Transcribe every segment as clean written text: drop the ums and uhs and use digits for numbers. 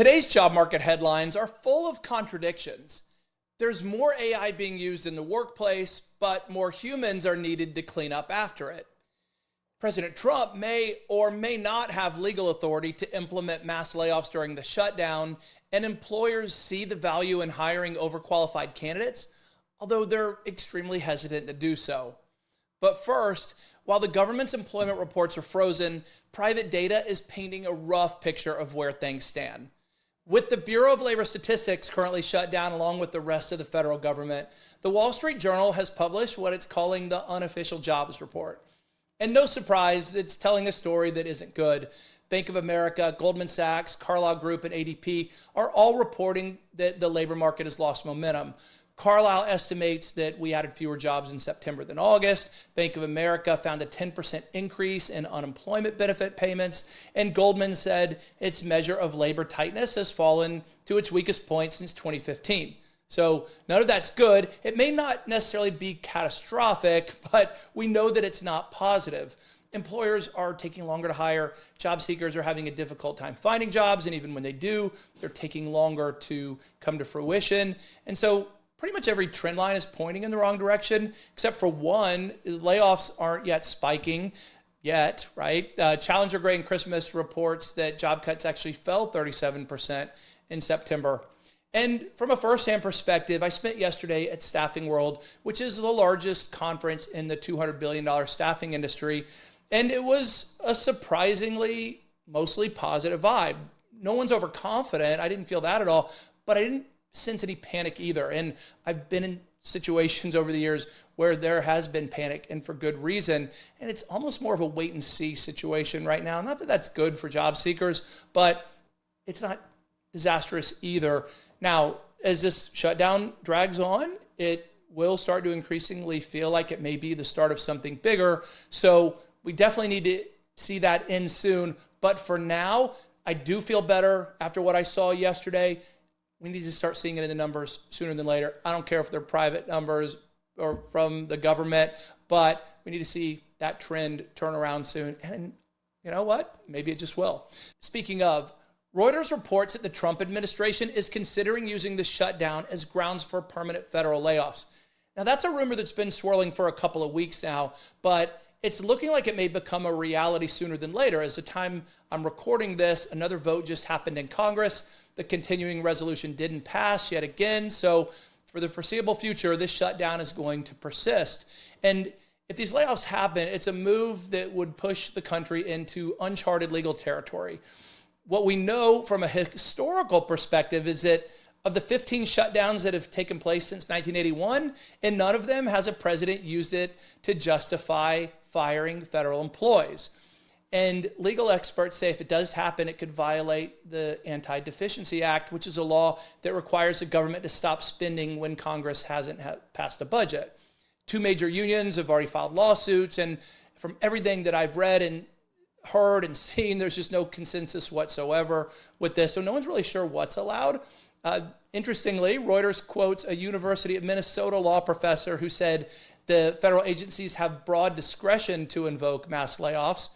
Today's job market headlines are full of contradictions. There's more AI being used in the workplace, but more humans are needed to clean up after it. President Trump may or may not have legal authority to implement mass layoffs during the shutdown, and employers see the value in hiring overqualified candidates, although they're extremely hesitant to do so. But first, while the government's employment reports are frozen, private data is painting a rough picture of where things stand. With the Bureau of Labor Statistics currently shut down along with the rest of the federal government, the Wall Street Journal has published what it's calling the Unofficial Jobs Report. And no surprise, it's telling a story that isn't good. Bank of America, Goldman Sachs, Carlyle Group, and ADP are all reporting that the labor market has lost momentum. Carlyle estimates that we added fewer jobs in September than August. Bank of America found a 10% increase in unemployment benefit payments. And Goldman said its measure of labor tightness has fallen to its weakest point since 2015. So none of that's good. It may not necessarily be catastrophic, but we know that it's not positive. Employers are taking longer to hire. Job seekers are having a difficult time finding jobs. And even when they do, they're taking longer to come to fruition. And so pretty much every trend line is pointing in the wrong direction, except for one. Layoffs aren't yet spiking yet, right? Challenger Gray and Christmas reports that job cuts actually fell 37% in September. And from a firsthand perspective, I spent yesterday at Staffing World, which is the largest conference in the $200 billion staffing industry. And it was a surprisingly mostly positive vibe. No one's overconfident. I didn't feel that at all, but I didn't sense any panic either. And I've been in situations over the years where there has been panic, and for good reason. And it's almost more of a wait and see situation right now. Not that that's good for job seekers, but it's not disastrous either. Now, as this shutdown drags on, it will start to increasingly feel like it may be the start of something bigger. So we definitely need to see that end soon. But for now, I do feel better after what I saw yesterday. We need to start seeing it in the numbers sooner than later. I don't care if they're private numbers or from the government, but we need to see that trend turn around soon. And you know what? Maybe it just will. Speaking of, Reuters reports that the Trump administration is considering using the shutdown as grounds for permanent federal layoffs. Now, that's a rumor that's been swirling for a couple of weeks now, but it's looking like it may become a reality sooner than later. As the time I'm recording this, another vote just happened in Congress. The continuing resolution didn't pass yet again. So for the foreseeable future, this shutdown is going to persist. And if these layoffs happen, it's a move that would push the country into uncharted legal territory. What we know from a historical perspective is that of the 15 shutdowns that have taken place since 1981, in none of them has a president used it to justify firing federal employees. And legal experts say if it does happen, it could violate the Anti-Deficiency Act, which is a law that requires the government to stop spending when Congress hasn't passed a budget. Two major unions have already filed lawsuits, and from everything that I've read and heard and seen, there's just no consensus whatsoever with this. So no one's really sure what's allowed. Interestingly, Reuters quotes a University of Minnesota law professor who said the federal agencies have broad discretion to invoke mass layoffs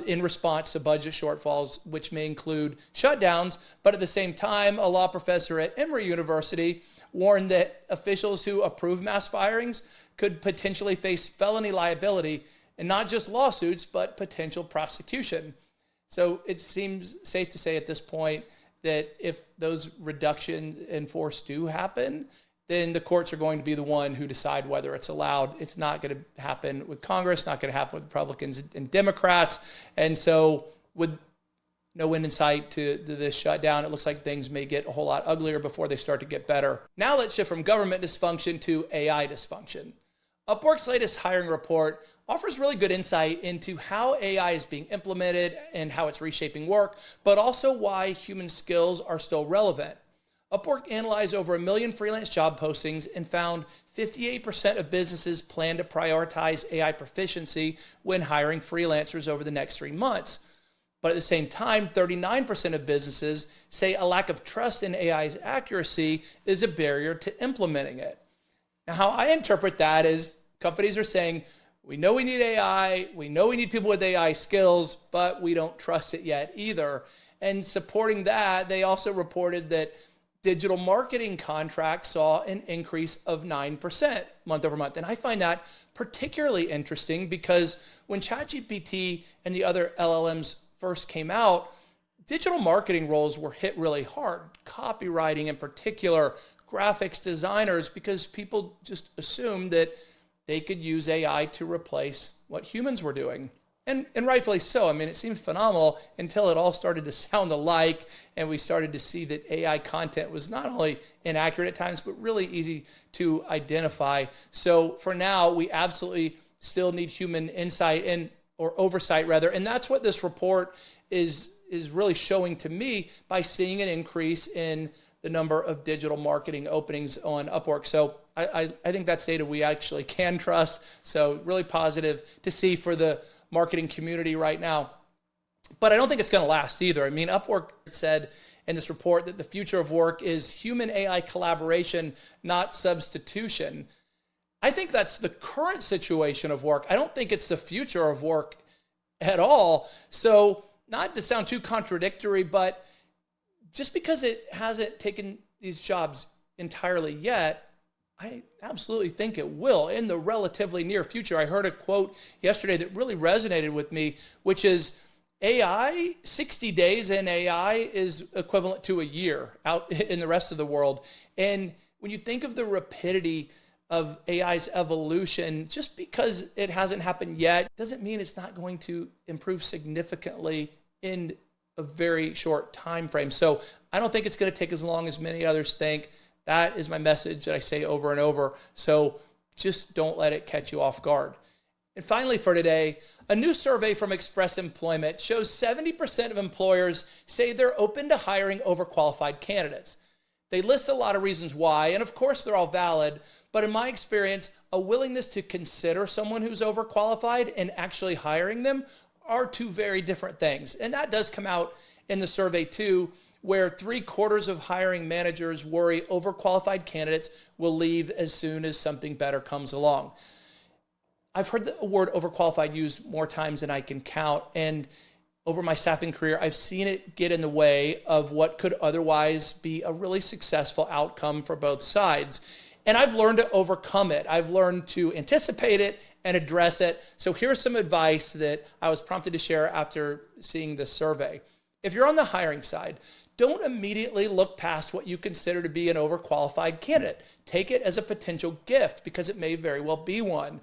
in response to budget shortfalls, which may include shutdowns. But at the same time, a law professor at Emory University warned that officials who approve mass firings could potentially face felony liability, and not just lawsuits, but potential prosecution. So it seems safe to say at this point that if those reductions in force do happen, then the courts are going to be the one who decide whether it's allowed. It's not going to happen with Congress, not going to happen with Republicans and Democrats. And so with no end in sight to this shutdown, it looks like things may get a whole lot uglier before they start to get better. Now let's shift from government dysfunction to AI dysfunction. Upwork's latest hiring report offers really good insight into how AI is being implemented and how it's reshaping work, but also why human skills are still relevant. Upwork analyzed over 1 million freelance job postings and found 58% of businesses plan to prioritize AI proficiency when hiring freelancers over the next 3 months. But at the same time, 39% of businesses say a lack of trust in AI's accuracy is a barrier to implementing it. Now, how I interpret that is companies are saying, we know we need AI, we know we need people with AI skills, but we don't trust it yet either. And supporting that, they also reported that digital marketing contracts saw an increase of 9% month over month. And I find that particularly interesting because when ChatGPT and the other LLMs first came out, digital marketing roles were hit really hard. Copywriting in particular, graphics designers, because people just assumed that they could use AI to replace what humans were doing. And rightfully so. I mean, it seemed phenomenal until it all started to sound alike and we started to see that AI content was not only inaccurate at times, but really easy to identify. So for now, we absolutely still need human insight or oversight rather. And that's what this report is really showing to me by seeing an increase in the number of digital marketing openings on Upwork. So I think that's data we actually can trust. So really positive to see for the marketing community right now. But I don't think it's going to last either. I mean, Upwork said in this report that the future of work is human AI collaboration, not substitution. I think that's the current situation of work. I don't think it's the future of work at all. So not to sound too contradictory, but just because it hasn't taken these jobs entirely yet, I absolutely think it will in the relatively near future. I heard a quote yesterday that really resonated with me, which is AI, 60 days in AI is equivalent to a year out in the rest of the world. And when you think of the rapidity of AI's evolution, just because it hasn't happened yet, doesn't mean it's not going to improve significantly in a very short time frame. So I don't think it's going to take as long as many others think. That is my message that I say over and over. So just don't let it catch you off guard. And finally for today, a new survey from Express Employment shows 70% of employers say they're open to hiring overqualified candidates. They list a lot of reasons why, and of course they're all valid, but in my experience, a willingness to consider someone who's overqualified and actually hiring them are two very different things. And that does come out in the survey too, where 3/4 of hiring managers worry overqualified candidates will leave as soon as something better comes along. I've heard the word overqualified used more times than I can count. And over my staffing career, I've seen it get in the way of what could otherwise be a really successful outcome for both sides. And I've learned to overcome it. I've learned to anticipate it and address it. So here's some advice that I was prompted to share after seeing this survey. If you're on the hiring side, don't immediately look past what you consider to be an overqualified candidate. Take it as a potential gift because it may very well be one.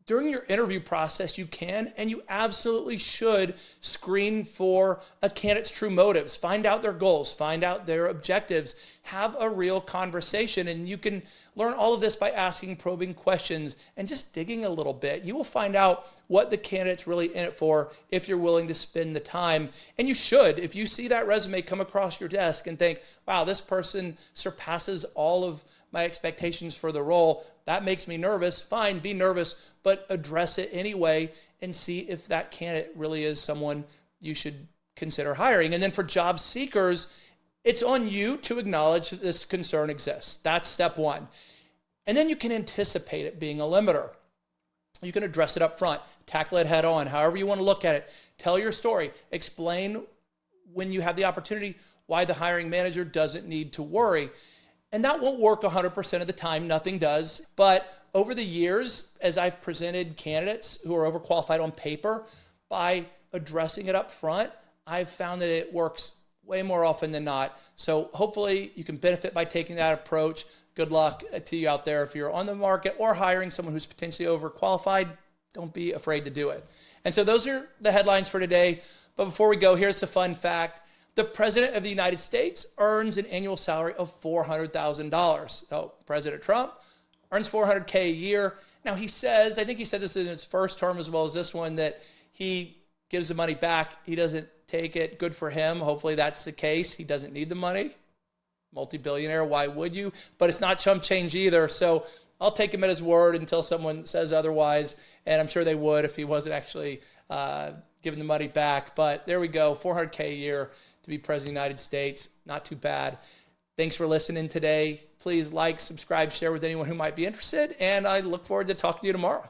During your interview process, you can and you absolutely should screen for a candidate's true motives. Find out their goals, find out their objectives, have a real conversation. And you can learn all of this by asking probing questions and just digging a little bit. You will find out what the candidate's really in it for if you're willing to spend the time. And you should. If you see that resume come across your desk and think, wow, this person surpasses all of my expectations for the role, that makes me nervous. Fine, be nervous, but address it anyway and see if that candidate really is someone you should consider hiring. And then for job seekers, it's on you to acknowledge that this concern exists. That's step one. And then you can anticipate it being a limiter. You can address it up front, tackle it head on, however you want to look at it. Tell your story. Explain when you have the opportunity why the hiring manager doesn't need to worry. And that won't work 100% of the time. Nothing does. But over the years, as I've presented candidates who are overqualified on paper, by addressing it up front, I've found that it works way more often than not. So hopefully you can benefit by taking that approach. Good luck to you out there. If you're on the market or hiring someone who's potentially overqualified, don't be afraid to do it. And so those are the headlines for today. But before we go, here's a fun fact. The President of the United States earns an annual salary of $400,000. So President Trump earns $400K a year. Now he says, I think he said this in his first term as well as this one, that he gives the money back. He doesn't take it. Good for him. Hopefully that's the case. He doesn't need the money. Multi-billionaire, why would you? But it's not chump change either. So I'll take him at his word until someone says otherwise. And I'm sure they would if he wasn't actually giving the money back. But there we go, $400K a year to be President of the United States. Not too bad. Thanks for listening today. Please like, subscribe, share with anyone who might be interested. And I look forward to talking to you tomorrow.